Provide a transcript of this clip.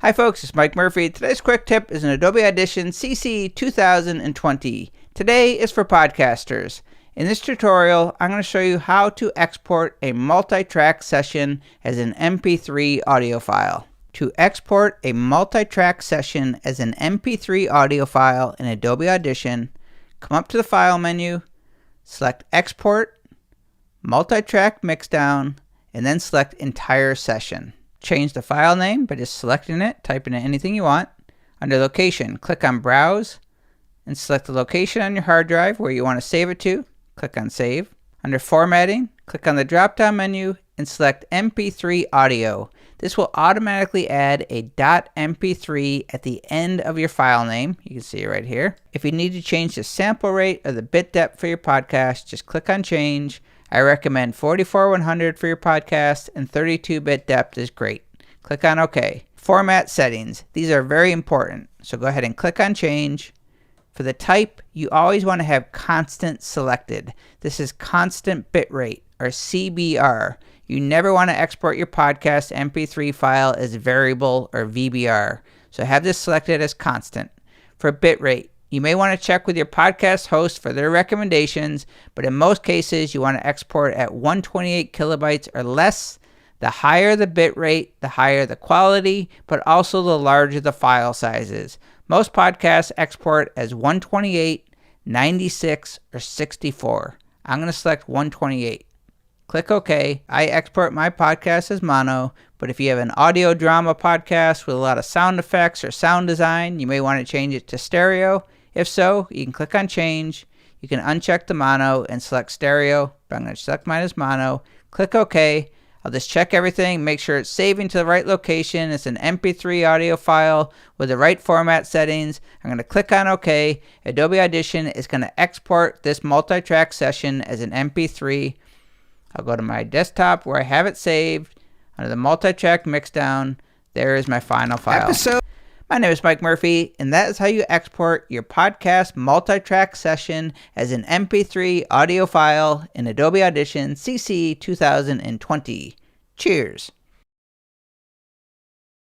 Hi folks, it's Mike Murphy. Today's quick tip is an Adobe Audition CC 2020. Today is for podcasters. In this tutorial, I'm going to show you how to export a multi-track session as an MP3 audio file. To export a multi-track session as an MP3 audio file in Adobe Audition, come up to the File menu, select Export, Multi-Track Mixdown, and then select Entire Session. Change the file name by just selecting it, typing in anything you want. Under Location, click on Browse, and select the location on your hard drive where you want to save it to. Click on Save. Under Formatting, click on the drop-down menu and select MP3 Audio. This will automatically add a .mp3 at the end of your file name. You can see it right here. If you need to change the sample rate or the bit depth for your podcast, just click on Change. I recommend 44/100 for your podcast, and 32-bit depth is great. Click on OK. Format settings. These are very important, so go ahead and click on Change. For the type, you always want to have constant selected. This is constant bitrate, or CBR. You never want to export your podcast MP3 file as variable or VBR, so have this selected as constant. For bitrate, you may want to check with your podcast host for their recommendations, but in most cases, you want to export at 128 kilobytes or less. The higher the bit rate, the higher the quality, but also the larger the file sizes. Most podcasts export as 128, 96, or 64. I'm going to select 128. Click OK. I export my podcast as mono, but if you have an audio drama podcast with a lot of sound effects or sound design, you may want to change it to stereo. If so, you can click on Change. You can uncheck the mono and select stereo, but I'm going to select mine as mono. Click OK. I'll just check everything, make sure it's saving to the right location. It's an MP3 audio file with the right format settings. I'm going to click on OK. Adobe Audition is going to export this multi-track session as an MP3. I'll go to my desktop where I have it saved. Under the multi-track mixdown, there is my final file. My name is Mike Murphy, and that is how you export your podcast multi-track session as an MP3 audio file in Adobe Audition CC 2020. Cheers!